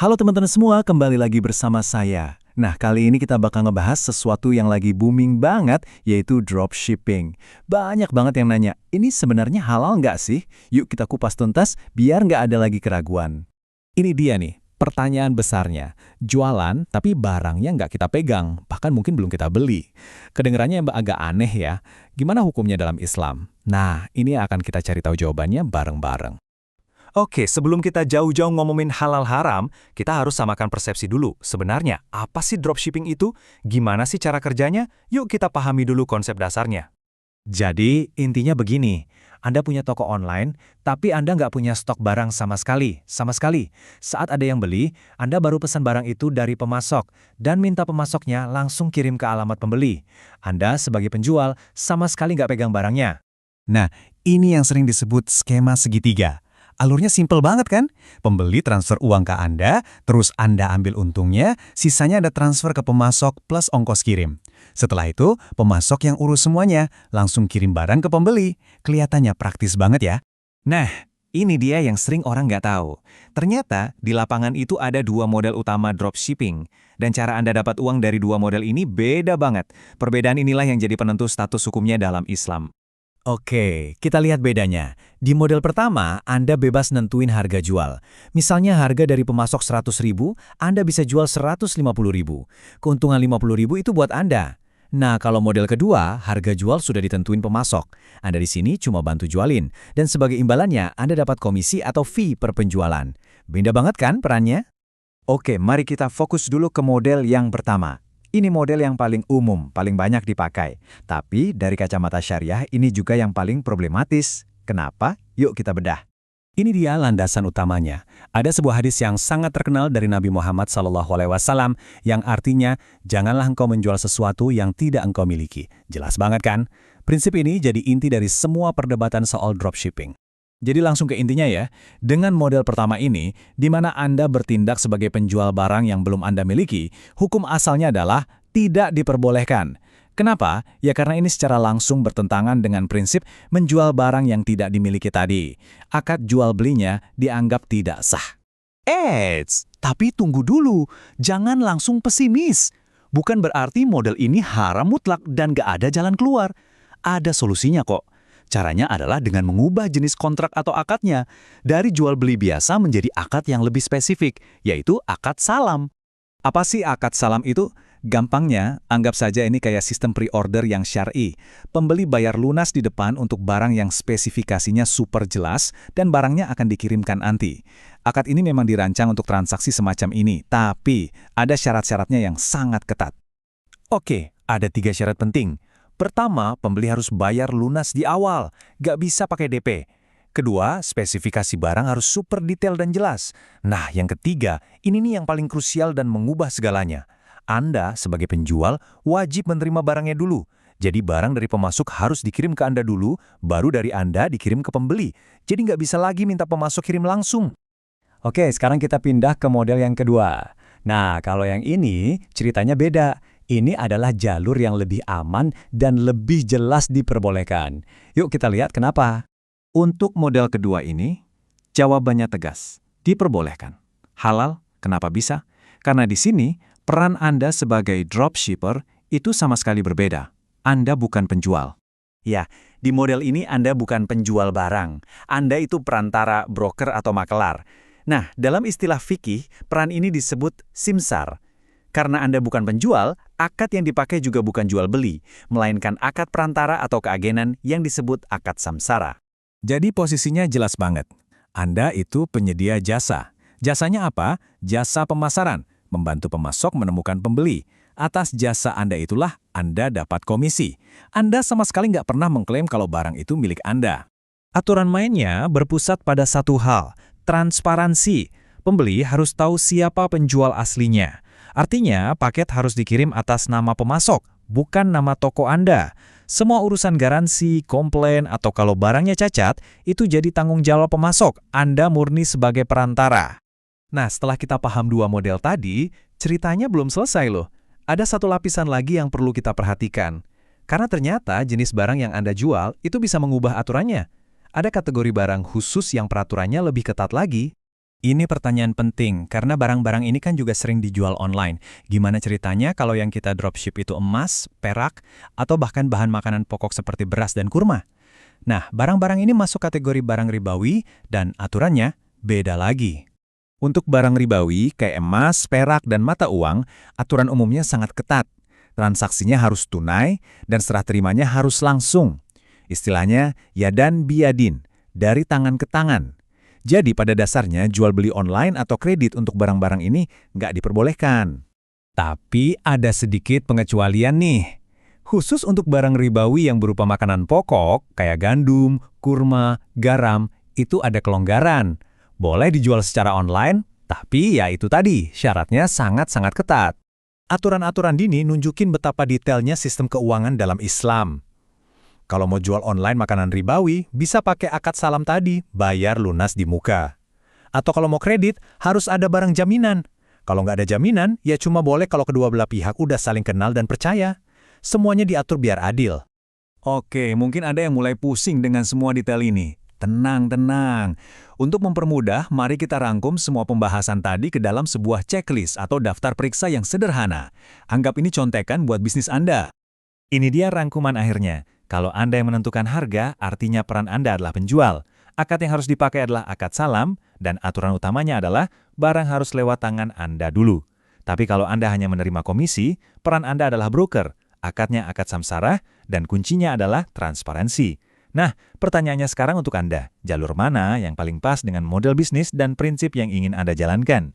Halo teman-teman semua, kembali lagi bersama saya. Nah, kali ini kita bakal ngebahas sesuatu yang lagi booming banget, yaitu dropshipping. Banyak banget yang nanya, ini sebenarnya halal nggak sih? Yuk kita kupas tuntas, biar nggak ada lagi keraguan. Ini dia nih, pertanyaan besarnya. Jualan, tapi barangnya nggak kita pegang, bahkan mungkin belum kita beli. Kedengarannya agak aneh ya. Gimana hukumnya dalam Islam? Nah, ini akan kita cari tahu jawabannya bareng-bareng. Oke, sebelum kita jauh-jauh ngomongin halal haram, kita harus samakan persepsi dulu. Sebenarnya, apa sih dropshipping itu? Gimana sih cara kerjanya? Yuk kita pahami dulu konsep dasarnya. Jadi, intinya begini. Anda punya toko online, tapi Anda nggak punya stok barang sama sekali. Sama sekali. Saat ada yang beli, Anda baru pesan barang itu dari pemasok, dan minta pemasoknya langsung kirim ke alamat pembeli. Anda sebagai penjual, sama sekali nggak pegang barangnya. Nah, ini yang sering disebut skema segitiga. Alurnya simpel banget kan? Pembeli transfer uang ke Anda, terus Anda ambil untungnya, sisanya Anda transfer ke pemasok plus ongkos kirim. Setelah itu, pemasok yang urus semuanya, langsung kirim barang ke pembeli. Kelihatannya praktis banget ya. Nah, ini dia yang sering orang nggak tahu. Ternyata, di lapangan itu ada dua model utama dropshipping. Dan cara Anda dapat uang dari dua model ini beda banget. Perbedaan inilah yang jadi penentu status hukumnya dalam Islam. Oke, kita lihat bedanya. Di model pertama, Anda bebas nentuin harga jual. Misalnya harga dari pemasok 100.000, Anda bisa jual 150.000. Keuntungan 50.000 itu buat Anda. Nah, kalau model kedua, harga jual sudah ditentuin pemasok. Anda di sini cuma bantu jualin. Dan sebagai imbalannya, Anda dapat komisi atau fee per penjualan. Beda banget kan perannya? Oke, mari kita fokus dulu ke model yang pertama. Ini model yang paling umum, paling banyak dipakai. Tapi dari kacamata syariah, ini juga yang paling problematis. Kenapa? Yuk kita bedah. Ini dia landasan utamanya. Ada sebuah hadis yang sangat terkenal dari Nabi Muhammad SAW yang artinya, janganlah engkau menjual sesuatu yang tidak engkau miliki. Jelas banget kan? Prinsip ini jadi inti dari semua perdebatan soal dropshipping. Jadi langsung ke intinya ya, dengan model pertama ini, di mana Anda bertindak sebagai penjual barang yang belum Anda miliki, hukum asalnya adalah tidak diperbolehkan. Kenapa? Ya karena ini secara langsung bertentangan dengan prinsip menjual barang yang tidak dimiliki tadi. Akad jual belinya dianggap tidak sah. Tapi tunggu dulu, jangan langsung pesimis. Bukan berarti model ini haram mutlak dan gak ada jalan keluar. Ada solusinya kok. Caranya adalah dengan mengubah jenis kontrak atau akadnya dari jual beli biasa menjadi akad yang lebih spesifik, yaitu akad salam. Apa sih akad salam itu? Gampangnya, anggap saja ini kayak sistem pre-order yang syar'i. Pembeli bayar lunas di depan untuk barang yang spesifikasinya super jelas dan barangnya akan dikirimkan nanti. Akad ini memang dirancang untuk transaksi semacam ini, tapi ada syarat-syaratnya yang sangat ketat. Oke, ada 3 syarat penting. Pertama, pembeli harus bayar lunas di awal, gak bisa pakai DP. Kedua, spesifikasi barang harus super detail dan jelas. Nah, yang ketiga, ini nih yang paling krusial dan mengubah segalanya. Anda sebagai penjual wajib menerima barangnya dulu. Jadi barang dari pemasok harus dikirim ke Anda dulu, baru dari Anda dikirim ke pembeli. Jadi nggak bisa lagi minta pemasok kirim langsung. Oke, sekarang kita pindah ke model yang kedua. Nah, kalau yang ini ceritanya beda. Ini adalah jalur yang lebih aman dan lebih jelas diperbolehkan. Yuk kita lihat kenapa. Untuk model kedua ini, jawabannya tegas. Diperbolehkan. Halal, kenapa bisa? Karena di sini, peran Anda sebagai dropshipper itu sama sekali berbeda. Anda bukan penjual. Ya, di model ini Anda bukan penjual barang. Anda itu perantara, broker atau makelar. Nah, dalam istilah fikih, peran ini disebut simsar. Karena Anda bukan penjual, akad yang dipakai juga bukan jual beli, melainkan akad perantara atau keagenan yang disebut akad samsara. Jadi posisinya jelas banget. Anda itu penyedia jasa. Jasanya apa? Jasa pemasaran, membantu pemasok menemukan pembeli. Atas jasa Anda itulah Anda dapat komisi. Anda sama sekali nggak pernah mengklaim kalau barang itu milik Anda. Aturan mainnya berpusat pada satu hal, transparansi. Pembeli harus tahu siapa penjual aslinya. Artinya, paket harus dikirim atas nama pemasok, bukan nama toko Anda. Semua urusan garansi, komplain, atau kalau barangnya cacat, itu jadi tanggung jawab pemasok. Anda murni sebagai perantara. Nah, setelah kita paham dua model tadi, ceritanya belum selesai loh. Ada satu lapisan lagi yang perlu kita perhatikan. Karena ternyata jenis barang yang Anda jual itu bisa mengubah aturannya. Ada kategori barang khusus yang peraturannya lebih ketat lagi. Ini pertanyaan penting, karena barang-barang ini kan juga sering dijual online. Gimana ceritanya kalau yang kita dropship itu emas, perak, atau bahkan bahan makanan pokok seperti beras dan kurma? Nah, barang-barang ini masuk kategori barang ribawi dan aturannya beda lagi. Untuk barang ribawi kayak emas, perak, dan mata uang, aturan umumnya sangat ketat. Transaksinya harus tunai dan serah terimanya harus langsung. Istilahnya yadan biyadin, dari tangan ke tangan. Jadi pada dasarnya jual beli online atau kredit untuk barang-barang ini nggak diperbolehkan. Tapi ada sedikit pengecualian nih. Khusus untuk barang ribawi yang berupa makanan pokok, kayak gandum, kurma, garam, itu ada kelonggaran. Boleh dijual secara online, tapi ya itu tadi, syaratnya sangat-sangat ketat. Aturan-aturan dini nunjukin betapa detailnya sistem keuangan dalam Islam. Kalau mau jual online makanan ribawi, bisa pakai akad salam tadi, bayar lunas di muka. Atau kalau mau kredit, harus ada barang jaminan. Kalau nggak ada jaminan, ya cuma boleh kalau kedua belah pihak udah saling kenal dan percaya. Semuanya diatur biar adil. Oke, mungkin ada yang mulai pusing dengan semua detail ini. Tenang, tenang. Untuk mempermudah, mari kita rangkum semua pembahasan tadi ke dalam sebuah checklist atau daftar periksa yang sederhana. Anggap ini contekan buat bisnis Anda. Ini dia rangkuman akhirnya. Kalau Anda yang menentukan harga, artinya peran Anda adalah penjual. Akad yang harus dipakai adalah akad salam, dan aturan utamanya adalah barang harus lewat tangan Anda dulu. Tapi kalau Anda hanya menerima komisi, peran Anda adalah broker. Akadnya akad samsara, dan kuncinya adalah transparansi. Nah, pertanyaannya sekarang untuk Anda, jalur mana yang paling pas dengan model bisnis dan prinsip yang ingin Anda jalankan?